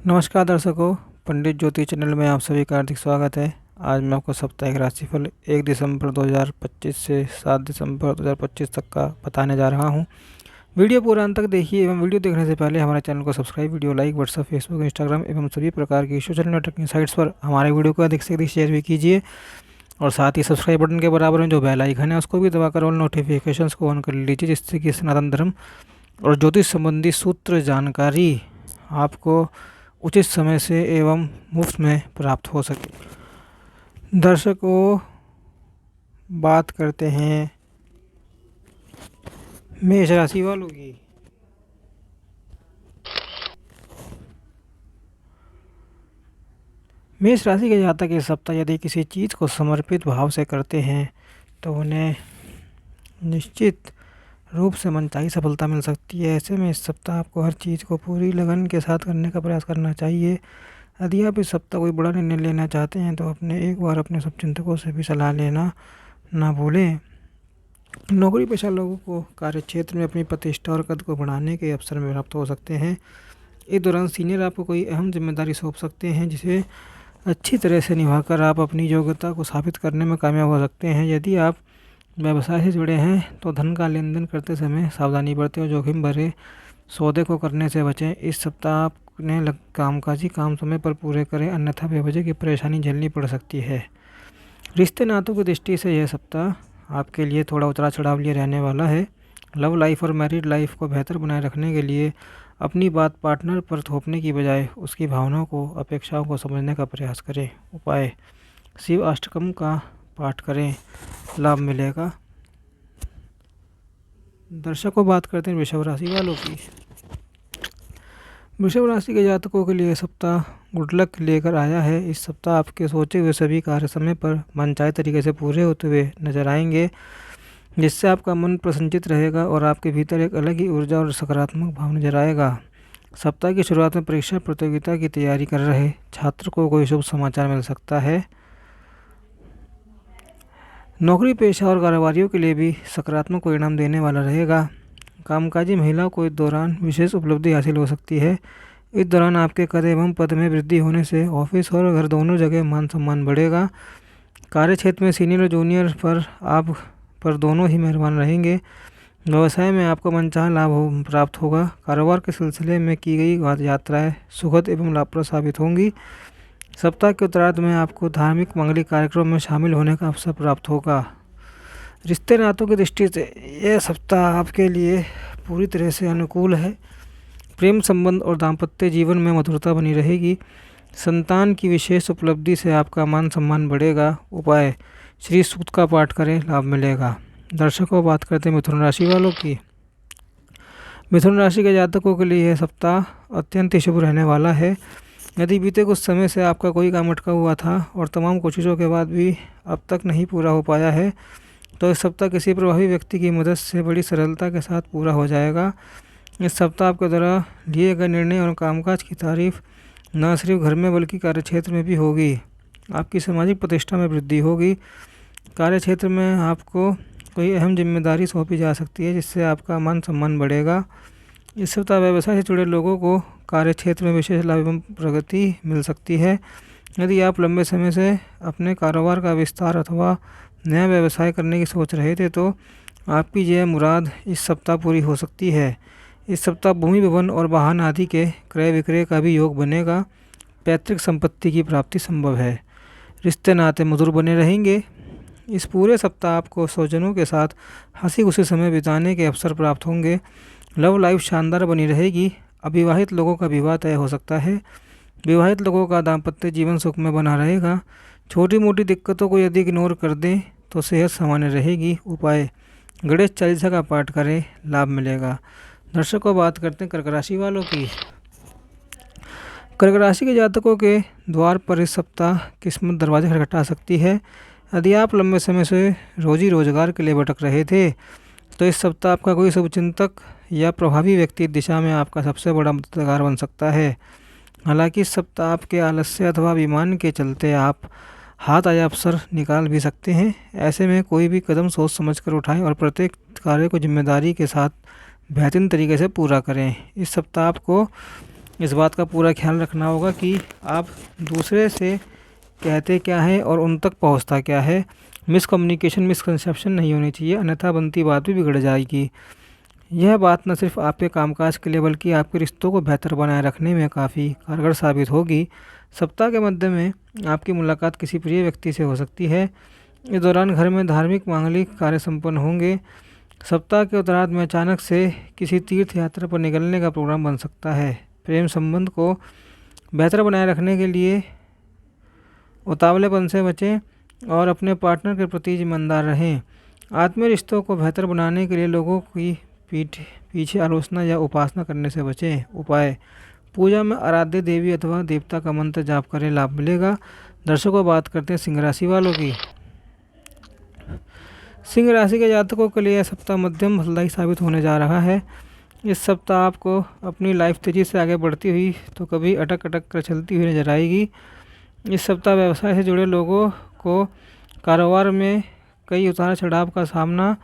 नमस्कार दर्शकों, पंडित ज्योति चैनल में आप सभी का हार्दिक स्वागत है। आज मैं आपको साप्ताहिक राशिफल 1 दिसंबर 2025 से 7 दिसंबर 2025 तक का बताने जा रहा हूं। वीडियो पूरा अंत तक देखिए एवं वीडियो देखने से पहले हमारे चैनल को subscribe, video like, WhatsApp, Facebook, Instagram एवं सभी प्रकार की सोशल नेटवर्किंग साइट्स पर हमारे वीडियो को अधिक से अधिक शेयर भी कीजिए और साथ ही सब्सक्राइब बटन के बराबर में जो बेल आइकन है उसको भी दबाकर ऑल नोटिफिकेशंस को ऑन कर लीजिए, जिससे कि सनातन धर्म और ज्योतिष संबंधी सूत्र जानकारी आपको उचित समय से एवं मुफ्त में प्राप्त हो सके। दर्शकों, बात करते हैं मेष राशि वालों की। मेष राशि के जातक इस सप्ताह यदि किसी चीज़ को समर्पित भाव से करते हैं तो उन्हें निश्चित रूप से मनचाही सफलता मिल सकती है। ऐसे में इस सप्ताह आपको हर चीज़ को पूरी लगन के साथ करने का प्रयास करना चाहिए। यदि आप इस सप्ताह कोई बड़ा निर्णय लेना चाहते हैं तो एक बार अपने सब चिंतकों से भी सलाह लेना ना भूलें। नौकरी पेशा लोगों को कार्य क्षेत्र में अपनी प्रतिष्ठा और कद को बढ़ाने के अवसर में प्राप्त हो सकते हैं। इस दौरान सीनियर आपको कोई अहम जिम्मेदारी सौंप सकते हैं, जिसे अच्छी तरह से निभाकर आप अपनी योग्यता को साबित करने में कामयाब हो सकते हैं। यदि आप व्यवसाय से जुड़े हैं तो धन का लेन देन करते समय सावधानी बरतें और जोखिम भरे सौदे को करने से बचें। इस सप्ताह आपने कामकाजी काम समय पर पूरे करें, अन्यथा बेवजह की परेशानी झेलनी पड़ सकती है। रिश्ते नातों की दृष्टि से यह सप्ताह आपके लिए थोड़ा उतार चढ़ाव लिए रहने वाला है। लव लाइफ और मैरिड लाइफ को बेहतर बनाए रखने के लिए अपनी बात पार्टनर पर थोपने की बजाय उसकी भावनाओं को, अपेक्षाओं को समझने का प्रयास करें। उपाय: शिव अष्टकम का पाठ करें, लाभ मिलेगा। दर्शकों, बात करते हैं वृषभ राशि वालों की। वृषभ राशि के जातकों के लिए सप्ताह गुड लक लेकर आया है। इस सप्ताह आपके सोचे हुए सभी कार्य समय पर मनचाहे तरीके से पूरे होते हुए नजर आएंगे, जिससे आपका मन प्रसन्नचित रहेगा और आपके भीतर एक अलग ही ऊर्जा और सकारात्मक भाव नजर आएगा। सप्ताह की शुरुआत में परीक्षा प्रतियोगिता की तैयारी कर रहे छात्र को कोई शुभ समाचार मिल सकता है। नौकरी पेशा और कारोबारियों के लिए भी सकारात्मक परिणाम देने वाला रहेगा। कामकाजी महिलाओं को इस दौरान विशेष उपलब्धि हासिल हो सकती है। इस दौरान आपके कद एवं पद में वृद्धि होने से ऑफिस और घर दोनों जगह मान सम्मान बढ़ेगा। कार्य क्षेत्र में सीनियर और जूनियर पर आप पर दोनों ही मेहरबान रहेंगे। व्यवसाय में आपको मनचाहा लाभ प्राप्त होगा। कारोबार के सिलसिले में की गई यात्राएं सुखद एवं लाभप्रद साबित होंगी। सप्ताह के उत्तरार्ध में आपको धार्मिक मांगलिक कार्यक्रम में शामिल होने का अवसर प्राप्त होगा। रिश्ते नातों की दृष्टि से यह सप्ताह आपके लिए पूरी तरह से अनुकूल है। प्रेम संबंध और दाम्पत्य जीवन में मधुरता बनी रहेगी। संतान की विशेष उपलब्धि से आपका मान सम्मान बढ़ेगा। उपाय: श्री सूक्त का पाठ करें, लाभ मिलेगा। दर्शकों, बात करते हैं मिथुन राशि वालों की। मिथुन राशि के जातकों के लिए यह सप्ताह अत्यंत शुभ रहने वाला है। यदि बीते कुछ समय से आपका कोई काम अटका हुआ था और तमाम कोशिशों के बाद भी अब तक नहीं पूरा हो पाया है, तो इस सप्ताह किसी प्रभावी व्यक्ति की मदद से बड़ी सरलता के साथ पूरा हो जाएगा। इस सप्ताह आपके द्वारा लिए गए निर्णय और कामकाज की तारीफ न सिर्फ घर में बल्कि कार्यक्षेत्र में भी होगी। आपकी सामाजिक प्रतिष्ठा में वृद्धि होगी। कार्यक्षेत्र में आपको कोई अहम जिम्मेदारी सौंपी जा सकती है, जिससे आपका मान सम्मान बढ़ेगा। इस सप्ताह व्यवसाय से जुड़े लोगों को कार्यक्षेत्र में विशेष लाभ एवं प्रगति मिल सकती है। यदि आप लंबे समय से अपने कारोबार का विस्तार अथवा नया व्यवसाय करने की सोच रहे थे, तो आपकी यह मुराद इस सप्ताह पूरी हो सकती है। इस सप्ताह भूमि, भवन और वाहन आदि के क्रय विक्रय का भी योग बनेगा। पैतृक संपत्ति की प्राप्ति संभव है। रिश्ते नाते मधुर बने रहेंगे। इस पूरे सप्ताह आपको स्वजनों के साथ हंसी खुशी समय बिताने के अवसर प्राप्त होंगे। लव लाइफ शानदार बनी रहेगी। अविवाहित लोगों का विवाह तय हो सकता है। विवाहित लोगों का दाम्पत्य जीवन सुख में बना रहेगा। छोटी मोटी दिक्कतों को यदि इग्नोर कर दें तो सेहत सामान्य रहेगी। उपाय: गणेश चालीसा का पाठ करें, लाभ मिलेगा। दर्शकों, बात करते हैं कर्क राशि वालों की। कर्क राशि के जातकों के द्वार पर इस सप्ताह किस्मत दरवाजे खटखटा सकती है। यदि आप लंबे समय से रोजी रोजगार के लिए भटक रहे थे, तो इस सप्ताह आपका कोई शुभचिंतक या प्रभावी व्यक्ति दिशा में आपका सबसे बड़ा मददगार बन सकता है। हालांकि इस सप्ताह आपके आलस्य अथवा अभिमान के चलते आप हाथ आया अवसर निकाल भी सकते हैं। ऐसे में कोई भी कदम सोच समझ कर उठाएं और प्रत्येक कार्य को जिम्मेदारी के साथ बेहतरीन तरीके से पूरा करें। इस सप्ताह आपको इस बात का पूरा ख्याल रखना होगा कि आप दूसरे से कहते क्या है और उन तक पहुंचता क्या है। मिसकम्युनिकेशन, मिसकंसेप्शन नहीं होनी चाहिए, अन्यथा बनती बात भी बिगड़ जाएगी। यह बात न सिर्फ आपके कामकाज के लिए बल्कि आपके रिश्तों को बेहतर बनाए रखने में काफ़ी कारगर साबित होगी। सप्ताह के मध्य में आपकी मुलाकात किसी प्रिय व्यक्ति से हो सकती है। इस दौरान घर में धार्मिक मांगलिक कार्य संपन्न होंगे। सप्ताह के उत्तरार्ध में अचानक से किसी तीर्थ यात्रा पर निकलने का प्रोग्राम बन सकता है। प्रेम संबंध को बेहतर बनाए रखने के लिए उतावलेपन से बचें और अपने पार्टनर के प्रति ईमानदार रहें। आत्मीय रिश्तों को बेहतर बनाने के लिए लोगों की पीछे आलोचना या उपासना करने से बचें। उपाय: पूजा में आराध्य देवी अथवा देवता का मंत्र जाप करें, लाभ मिलेगा। दर्शकों, बात करते हैं सिंह राशि वालों की। सिंह राशि के जातकों के लिए यह सप्ताह मध्यम फलदायी साबित होने जा रहा है। इस सप्ताह आपको अपनी लाइफ तेज़ी से आगे बढ़ती हुई तो कभी अटक अटक कर चलती हुई नजर आएगी। इस सप्ताह व्यवसाय से जुड़े लोगों को कारोबार में कई उतार चढ़ाव का सामना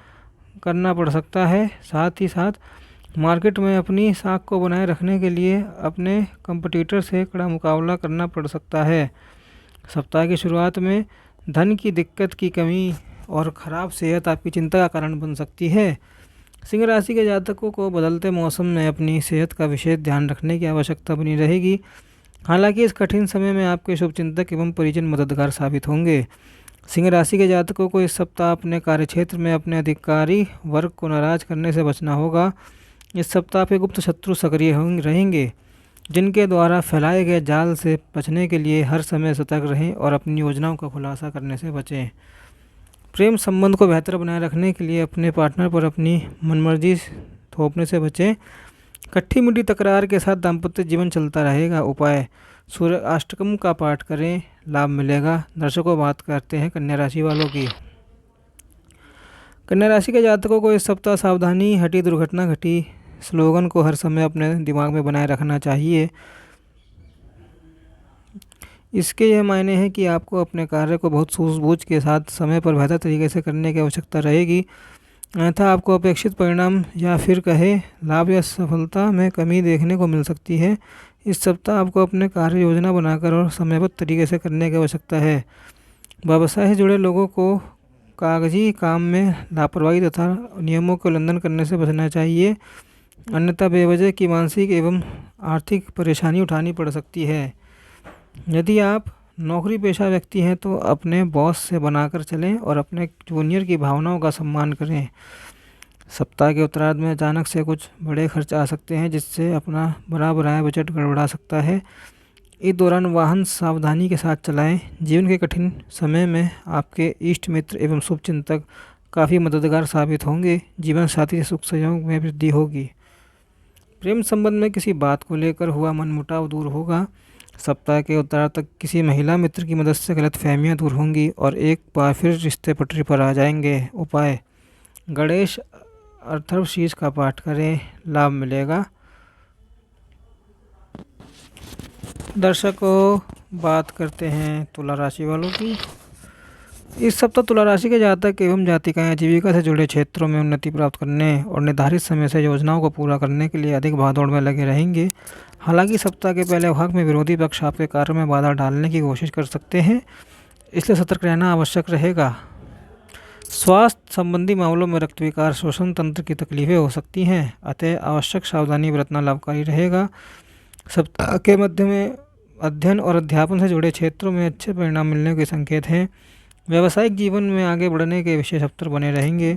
करना पड़ सकता है। साथ ही साथ मार्केट में अपनी साख को बनाए रखने के लिए अपने कंपटीटर से कड़ा मुकाबला करना पड़ सकता है। सप्ताह की शुरुआत में धन की दिक्कत की कमी और ख़राब सेहत आपकी चिंता का कारण बन सकती है। सिंह राशि के जातकों को बदलते मौसम में अपनी सेहत का विशेष ध्यान रखने की आवश्यकता बनी रहेगी। हालांकि इस कठिन समय में आपके शुभचिंतक एवं परिजन मददगार साबित होंगे। सिंह राशि के जातकों को इस सप्ताह अपने कार्यक्षेत्र में अपने अधिकारी वर्ग को नाराज करने से बचना होगा। इस सप्ताह आपके गुप्त शत्रु सक्रिय रहेंगे, जिनके द्वारा फैलाए गए जाल से बचने के लिए हर समय सतर्क रहें और अपनी योजनाओं का खुलासा करने से बचें। प्रेम संबंध को बेहतर बनाए रखने के लिए अपने पार्टनर पर अपनी मनमर्जी थोपने से बचें। खट्टी मीठी तकरार के साथ दाम्पत्य जीवन चलता रहेगा। उपाय: सूर्य अष्टकम का पाठ करें, लाभ मिलेगा। दर्शकों, बात करते हैं कन्या राशि वालों की। कन्या राशि के जातकों को इस सप्ताह सावधानी हटी दुर्घटना घटी स्लोगन को हर समय अपने दिमाग में बनाए रखना चाहिए। इसके यह मायने हैं कि आपको अपने कार्य को बहुत सूझबूझ के साथ समय पर बेहतर तरीके से करने की आवश्यकता रहेगी, अन्यथा आपको अपेक्षित परिणाम या फिर कहे लाभ या सफलता में कमी देखने को मिल सकती है। इस सप्ताह आपको अपने कार्य योजना बनाकर और समयबद्ध तरीके से करने की आवश्यकता है। व्यवसाय से जुड़े लोगों को कागजी काम में लापरवाही तथा नियमों के उल्लंघन करने से बचना चाहिए, अन्यथा बेवजह की मानसिक एवं आर्थिक परेशानी उठानी पड़ सकती है। यदि आप नौकरी पेशा व्यक्ति हैं तो अपने बॉस से बनाकर चलें और अपने जूनियर की भावनाओं का सम्मान करें। सप्ताह के उत्तरार्ध में अचानक से कुछ बड़े खर्च आ सकते हैं, जिससे अपना बना बनाया बजट गड़बड़ा सकता है। इस दौरान वाहन सावधानी के साथ चलाएं। जीवन के कठिन समय में आपके इष्ट मित्र एवं शुभचिंतक काफ़ी मददगार साबित होंगे। जीवन साथी से सुख सहयोग में वृद्धि होगी। प्रेम संबंध में किसी बात को लेकर हुआ मनमुटाव दूर होगा। सप्ताह के उत्तरार्ध तक किसी महिला मित्र की मदद से गलतफहमियां दूर होंगी और एक बार फिर रिश्ते पटरी पर आ जाएंगे। उपाय: गणेश अथर्वशीर्ष का पाठ करें, लाभ मिलेगा। दर्शकों, बात करते हैं तुला राशि वालों की। इस सप्ताह तुला राशि के जातक एवं जातिकाएं आजीविका से जुड़े क्षेत्रों में उन्नति प्राप्त करने और निर्धारित समय से योजनाओं को पूरा करने के लिए अधिक भागदौड़ में लगे रहेंगे। हालांकि सप्ताह के पहले भाग में विरोधी पक्ष आपके कार्य में बाधा डालने की कोशिश कर सकते हैं, इसलिए सतर्क रहना आवश्यक रहेगा। स्वास्थ्य संबंधी मामलों में रक्त विकार, श्वसन तंत्र की तकलीफें हो सकती हैं, अतः आवश्यक सावधानी बरतना लाभकारी रहेगा। सप्ताह के मध्य में अध्ययन और अध्यापन से जुड़े क्षेत्रों में अच्छे परिणाम मिलने के संकेत हैं। व्यावसायिक जीवन में आगे बढ़ने के विशेष अवसर बने रहेंगे।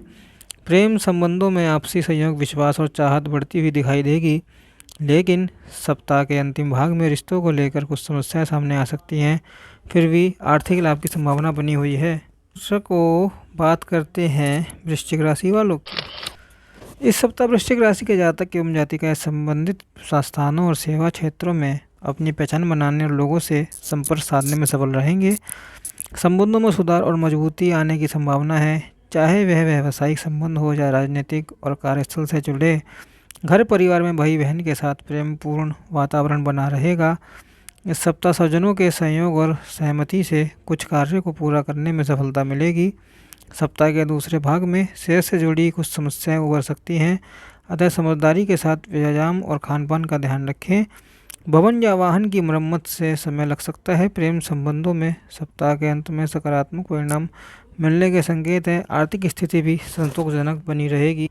प्रेम संबंधों में आपसी सहयोग, विश्वास और चाहत बढ़ती हुई दिखाई देगी, लेकिन सप्ताह के अंतिम भाग में रिश्तों को लेकर कुछ समस्याएं सामने आ सकती हैं। फिर भी आर्थिक लाभ की संभावना बनी हुई है। दर्शकों, बात करते हैं वृश्चिक राशि वालों की। इस सप्ताह वृश्चिक राशि के जातक एवं जातिकाएं संबंधित संस्थानों और सेवा क्षेत्रों में अपनी पहचान बनाने और लोगों से संपर्क साधने में सफल रहेंगे। संबंधों में सुधार और मजबूती आने की संभावना है, चाहे वह व्यवसायिक संबंध हो या राजनीतिक और कार्यस्थल से जुड़े। घर परिवार में भाई बहन के साथ प्रेमपूर्ण वातावरण बना रहेगा। इस सप्ताह स्वजनों के सहयोग और सहमति से कुछ कार्य को पूरा करने में सफलता मिलेगी। सप्ताह के दूसरे भाग में सेहत से जुड़ी कुछ समस्याएं उभर सकती हैं, अतः समझदारी के साथ व्यायाम और खान पान का ध्यान रखें। भवन या वाहन की मरम्मत से समय लग सकता है। प्रेम संबंधों में सप्ताह के अंत में सकारात्मक परिणाम मिलने के संकेत हैं। आर्थिक स्थिति भी संतोषजनक बनी रहेगी।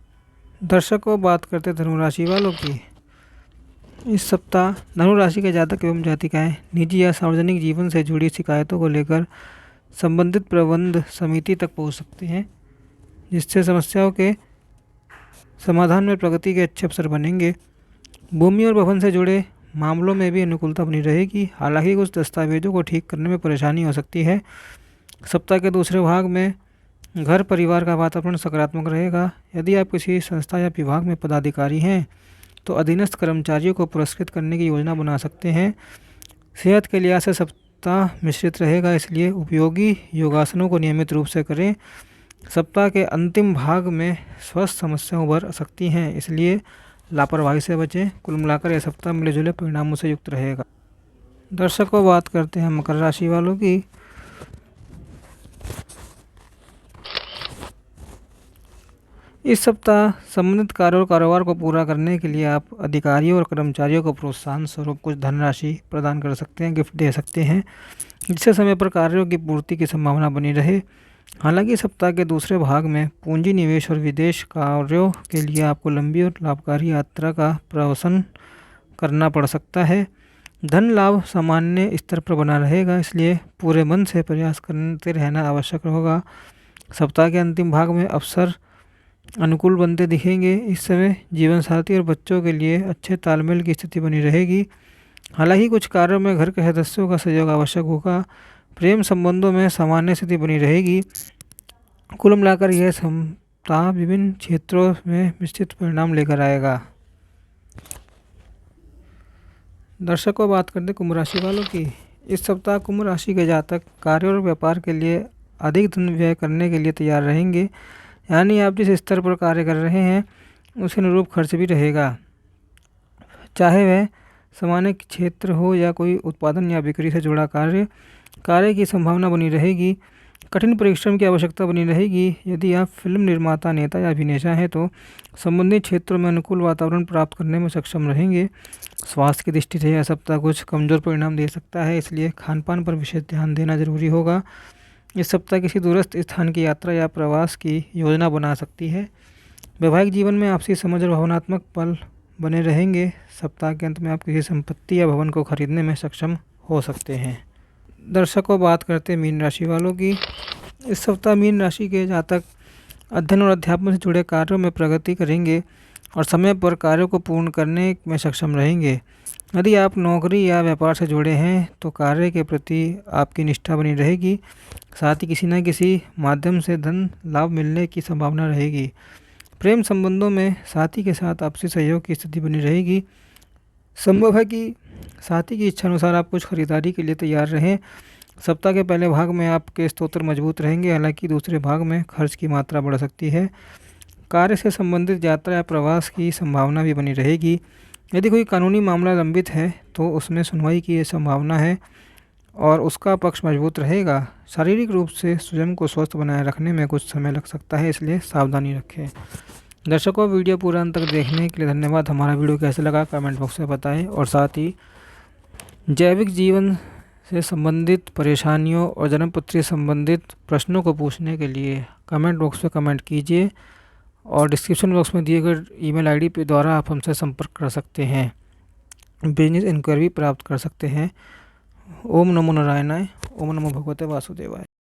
दर्शकों, बात करते धनु राशि वालों की। इस सप्ताह धनु राशि के जातक एवं जातिकाएं निजी या सार्वजनिक जीवन से जुड़ी शिकायतों को लेकर संबंधित प्रबंध समिति तक पहुंच सकते हैं, जिससे समस्याओं के समाधान में प्रगति के अच्छे अवसर बनेंगे। भूमि और भवन से जुड़े मामलों में भी अनुकूलता बनी रहेगी। हालांकि कुछ दस्तावेजों को ठीक करने में परेशानी हो सकती है। सप्ताह के दूसरे भाग में घर परिवार का वातावरण सकारात्मक रहेगा। यदि आप किसी संस्था या विभाग में पदाधिकारी हैं तो अधीनस्थ कर्मचारियों को पुरस्कृत करने की योजना बना सकते हैं। सेहत के लिहाज से सप्ताह मिश्रित रहेगा, इसलिए उपयोगी योगासनों को नियमित रूप से करें। सप्ताह के अंतिम भाग में स्वास्थ्य समस्याएं उभर सकती हैं, इसलिए लापरवाही से बचें। कुल मिलाकर यह सप्ताह मिले जुले परिणामों से युक्त रहेगा। दर्शकों, बात करते हैं मकर राशि वालों की। इस सप्ताह संबंधित कार्य और कारोबार को पूरा करने के लिए आप अधिकारियों और कर्मचारियों को प्रोत्साहन स्वरूप कुछ धनराशि प्रदान कर सकते हैं, गिफ्ट दे सकते हैं, जिससे समय पर कार्यों की पूर्ति की संभावना बनी रहे। हालांकि सप्ताह के दूसरे भाग में पूंजी निवेश और विदेश कार्यों के लिए आपको लंबी और लाभकारी यात्रा का प्रवसन करना पड़ सकता है। धन लाभ सामान्य स्तर पर बना रहेगा, इसलिए पूरे मन से प्रयास करते रहना आवश्यक होगा। सप्ताह के अंतिम भाग में अवसर अनुकूल बनते दिखेंगे। इस समय जीवन साथी और बच्चों के लिए अच्छे तालमेल की स्थिति बनी रहेगी। हालांकि कुछ कार्यों में घर के सदस्यों का सहयोग आवश्यक होगा। प्रेम संबंधों में सामान्य स्थिति बनी रहेगी। कुल मिलाकर यह सप्ताह विभिन्न क्षेत्रों में निश्चित परिणाम लेकर आएगा। दर्शकों, बात करते कुंभ राशि वालों की। इस सप्ताह कुंभ राशि के जातक कार्य और व्यापार के लिए अधिक धन व्यय करने के लिए तैयार रहेंगे, यानी आप जिस स्तर पर कार्य कर रहे हैं उसी अनुरूप खर्च भी रहेगा, चाहे वह सामान्य क्षेत्र हो या कोई उत्पादन या बिक्री से जुड़ा कार्य की संभावना बनी रहेगी। कठिन परिश्रम की आवश्यकता बनी रहेगी। यदि आप फिल्म निर्माता, नेता या अभिनेता हैं तो संबंधित क्षेत्रों में अनुकूल वातावरण प्राप्त करने में सक्षम रहेंगे। स्वास्थ्य की दृष्टि से यह सप्ताह कुछ कमज़ोर परिणाम दे सकता है, इसलिए खान पान पर विशेष ध्यान देना जरूरी होगा। इस सप्ताह किसी दूरस्थ स्थान की यात्रा या प्रवास की योजना बना सकती है। वैवाहिक जीवन में आपसी समझ और भावनात्मक पल बने रहेंगे। सप्ताह के अंत में आप किसी संपत्ति या भवन को खरीदने में सक्षम हो सकते हैं। दर्शकों, बात करते हैं मीन राशि वालों की। इस सप्ताह मीन राशि के जातक अध्ययन और अध्यापन से जुड़े कार्यों में प्रगति करेंगे और समय पर कार्यों को पूर्ण करने में सक्षम रहेंगे। यदि आप नौकरी या व्यापार से जुड़े हैं तो कार्य के प्रति आपकी निष्ठा बनी रहेगी। साथ ही किसी न किसी माध्यम से धन लाभ मिलने की संभावना रहेगी। प्रेम संबंधों में साथी के साथ आपसी सहयोग की स्थिति बनी रहेगी। संभव है कि साथी की इच्छा अनुसार आप कुछ खरीदारी के लिए तैयार रहें। सप्ताह के पहले भाग में आपके स्तोत्र मजबूत रहेंगे, हालांकि दूसरे भाग में खर्च की मात्रा बढ़ सकती है। कार्य से संबंधित यात्रा या प्रवास की संभावना भी बनी रहेगी। यदि कोई कानूनी मामला लंबित है तो उसमें सुनवाई की संभावना है और उसका पक्ष मजबूत रहेगा। शारीरिक रूप से स्वयं को स्वस्थ बनाए रखने में कुछ समय लग सकता है, इसलिए सावधानी रखें। दर्शकों, वीडियो पूरा अंत तक देखने के लिए धन्यवाद। हमारा वीडियो कैसे लगा कमेंट बॉक्स में बताएं और साथ ही जैविक जीवन से संबंधित परेशानियों और जन्मपत्री संबंधित प्रश्नों को पूछने के लिए कमेंट बॉक्स में कमेंट कीजिए और डिस्क्रिप्शन बॉक्स में दिए गए ईमेल आईडी के द्वारा आप हमसे संपर्क कर सकते हैं। बिजनेस इंक्वायरी प्राप्त कर सकते हैं। ओम नमो नारायणाय। ओम नमो भगवते वासुदेवाय।